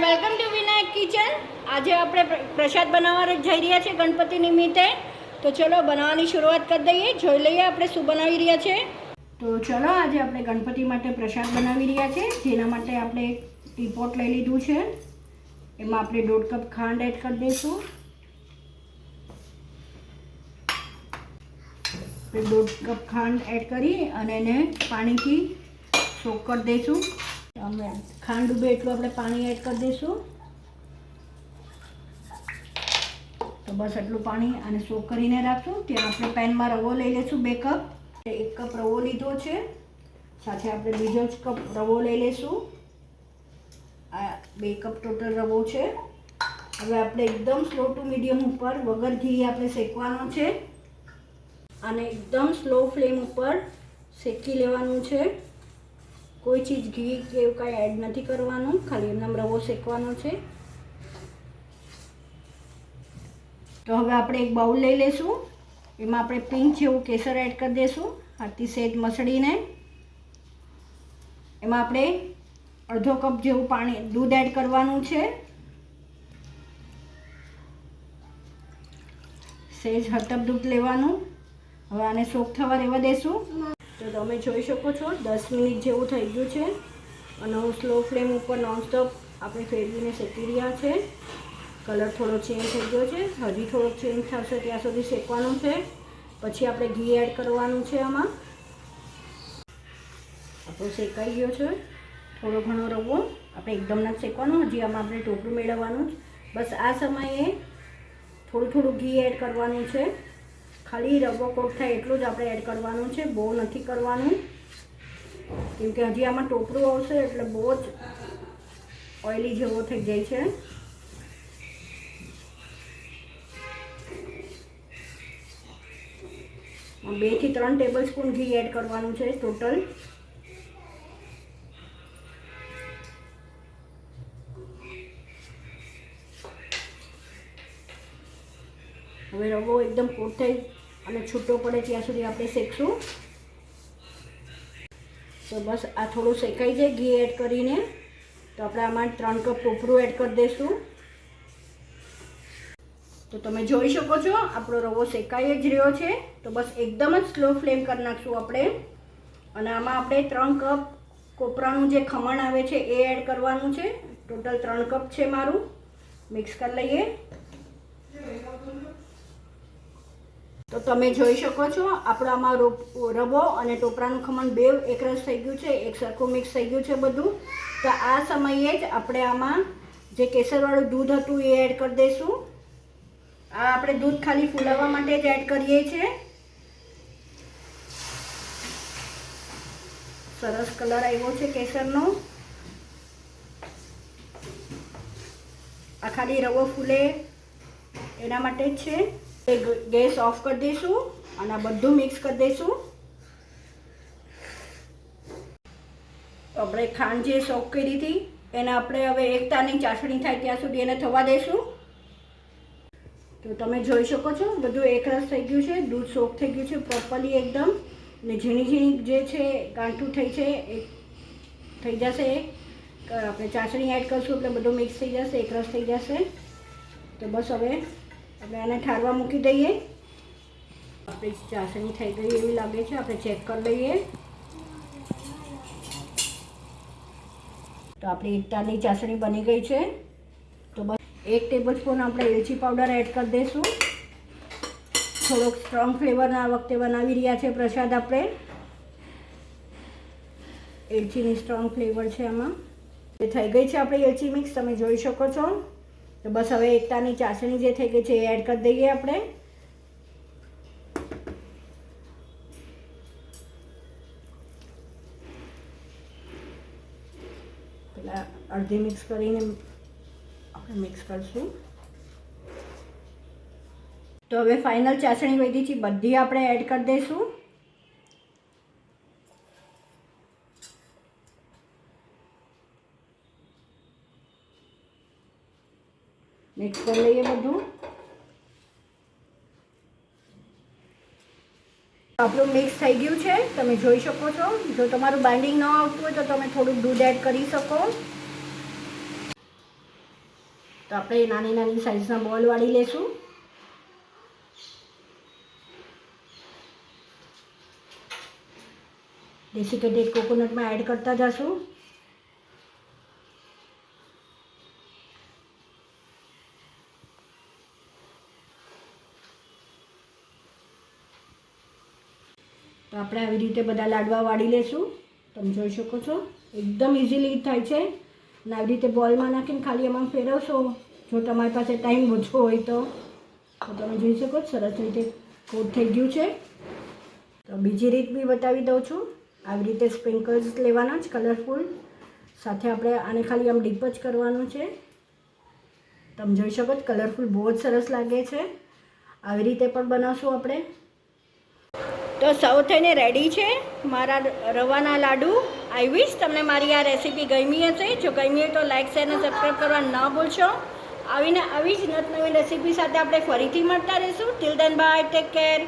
Welcome to Vinayak kitchen. આજે આપણે પ્રસાદ બનાવવા જઈ રહ્યા છીએ ગણપતિ નિમિત્તે। તો ચલો બનાવવાની શરૂઆત કરી દઈએ। જોઈ લઈએ આપણે શું બનાવી રહ્યા છે। તો ચલો આજે આપણે ગણપતિ માટે પ્રસાદ બનાવી રહ્યા છે, જેના માટે આપણે એક ટીપોટ લઈ લીધું છે। એમાં આપણે 1.5 કપ ખાંડ એડ કરી દઈશું। 1.5 કપ ખાંડ એડ કરી અને એને પાણીથી સોક કરી દઈશું। ખાંડ ડૂબે એટલું આપણે પાણી એડ કરી દઈશું। તો બસ એટલું પાણી આને સોક કરીને રાખશું। ત્યાં આપણે પેનમાં રવો લઈ લઈશું 2 કપ। 1 કપ રવો લીધો છે, સાથે આપણે બીજો જ કપ રવો લઈ લઈશું। આ 2 કપ ટોટલ રવો છે। હવે આપણે એકદમ સ્લો ટુ મીડિયમ ઉપર વગર ઘી આપણે શેકવાનો છે, અને એકદમ સ્લો ફ્લેમ ઉપર શેકી લેવાનું છે। કોઈ ચીજ ઘી કે એવું કાંઈ એડ નથી કરવાનું, ખાલી એમનામ રવો શેકવાનો છે। તો હવે આપણે એક બાઉલ લઈ લઈશું। એમાં આપણે પિંચ જેવું કેસર એડ કરી દઈશું, હાથથી સહેજ મસળીને। એમાં આપણે અડધો કપ જેવું દૂધ એડ કરવાનું છે, સહેજ હળદર દૂધ લેવાનું। હવે આને સોક થવા રહેવા દઈશું। તો તમે જોઈ શકો છો 10 મિનિટ જેવું થઈ ગયું છે, અને હું સ્લો ફ્લેમ ઉપર નોનસ્ટોપ આપણે ફેરવીને શેકી રહ્યા છે। કલર થોડો ચેન્જ થઈ ગયો છે, હજી થોડોક ચેન્જ થશે ત્યાં સુધી શેકવાનું છે। પછી આપણે ઘી એડ કરવાનું છે। આમાં આપણો શેકાઈ ગયો છે થોડો ઘણો રવો। આપણે એકદમ નથી શેકવાનો, હજી આમાં આપણે ટોપરું મેળવવાનું જ। બસ આ સમયે થોડું થોડું ઘી એડ કરવાનું છે, ખાલી રવો કોટ થાય એટલું જ આપણે એડ કરવાનું છે, બહુ નથી કરવાનું, કેમ કે હજી આમાં ટોપરું આવશે એટલે બહુ જ ઓઇલી જેવો થઈ જાય છે। 2 થી 3 ટેબલ સ્પૂન ઘી એડ કરવાનું છે ટોટલ। હવે રવો એકદમ કોટ થઈ અને છૂટો પડે ત્યાં સુધી આપણે શેકશું। તો બસ આ થોડું શેકાઈ જાય ઘી એડ કરીને, તો આપણે આમાં 3 કપ ટોપરું એડ કરી દઈશું। તો તમે જોઈ શકો છો આપણો રવો શેકાઈ જ રહ્યો છે। તો બસ એકદમ જ સ્લો ફ્લેમ કરી નાખશું આપણે, અને આમાં આપણે 3 કપ કોપરાનું જે ખમણ આવે છે એ એડ કરવાનું છે। ટોટલ 3 કપ છે મારું। મિક્સ કરી લઈએ। તો તમે જોઈ શકો છો આપણો આમાં રવો અને ટોપરાનું ખમણ બેવ એકરસ થઈ ગયું છે, એક સરખું મિક્સ થઈ ગયું છે બધું। તો આ સમયે જ આપણે આમાં જે કેસરવાળું દૂધ હતું એ એડ કરી દઈશું। આ આપણે દૂધ ખાલી ફૂલાવવા માટે જ એડ કરીએ છીએ। સરસ કલર આવ્યો છે કેસરનો। આ ખાલી રવો ફૂલે એના માટે જ છે। ગેસ ઓફ કરી દઈશું અને આ બધું મિક્સ કરી દઈશું। આપણે ખાંડ જે સોક કરી હતી એને આપણે હવે એકતાની ચાસણી થાય ત્યાં સુધી એને થવા દઈશું। તો તમે જોઈ શકો છો બધું એકરસ થઈ ગયું છે, દૂધ સોક થઈ ગયું છે પ્રોપરલી એકદમ, ને ઝીણી ઝીણી જે છે ગાંઠું થઈ છે એ થઈ જશે। આપણે ચાસણી એડ કરશું એટલે બધું મિક્સ થઈ જશે, એકરસ થઈ જશે। તો બસ હવે આપણે આને ઠારવા મૂકી દઈએ। આપણી ચાસણી થઈ ગઈ એવી લાગે છે, આપણે ચેક કરી લઈએ। તો આપણી એકતાની ચાસણી બની ગઈ છે। તો બસ 1 ટેબલ સ્પૂન આપણે એલચી પાવડર એડ કરી દઈશું। થોડોક સ્ટ્રોંગ ફ્લેવરના આ વખતે બનાવી રહ્યા છે પ્રસાદ આપણે। એલચીની સ્ટ્રોંગ ફ્લેવર છે આમાં। એ થઈ ગઈ છે આપણી એલચી મિક્સ, તમે જોઈ શકો છો। તો બસ હવે એકતાની ચાસણી જે થઈ ગઈ છે એ એડ કરી દઈએ આપણે। પેલા અડધી મિક્સ કરીને આપણે મિક્સ કરશું। તો હવે ફાઇનલ ચાસણી વધી છે બધી આપણે એડ કરી દઈશું। મિક્સ કરી લઈએ બધું। આપણું મિક્સ થઈ ગયું છે, તમે જોઈ શકો છો। જો તમારું બાઇન્ડિંગ ન આવતું હોય તો તમે થોડું દૂધ એડ કરી શકો। તો આપણે નાની નાની સાઈઝના બોલ વાળી લેશું. ડેસિકેટેડ કોકોનટમાં એડ કરતા જશું. તો આપણે આવી રીતે બધા લાડવા વાળી લેશું. તમે જોઈ શકો છો એકદમ ઇઝીલી થાય છે. અને આવી રીતે બોલમાં નાખીને ખાલી એમાં ફેરવશો. જો તમારી પાસે ટાઈમ ઓછો હોય તો તમે જોઈ શકો સરસ રીતે કોટ થઈ ગયું છે. તો બીજી રીત બી બતાવી દઉં છું. આવી રીતે સ્પ્રિંકલ્સ લેવાના જ કલરફુલ. સાથે આપણે આને ખાલી આમ ડીપ જ કરવાનું છે. તમે જોઈ શકો કલરફુલ બહુ જ સરસ લાગે છે. આવી રીતે પણ બનાવશું આપણે. તો સર્વ થઈને રેડી છે મારા રવાના લાડુ. આઈ વિશ તમને મારી આ રેસીપી ગમી હશે. જો ગમી હોય તો લાઇક શેર અને સબસ્ક્રાઈબ કરવા ન ભૂલશો. આવી જ નવી રેસીપી સાથે આપણે ફરીથી મળતા રહીશું. Till then by, take care.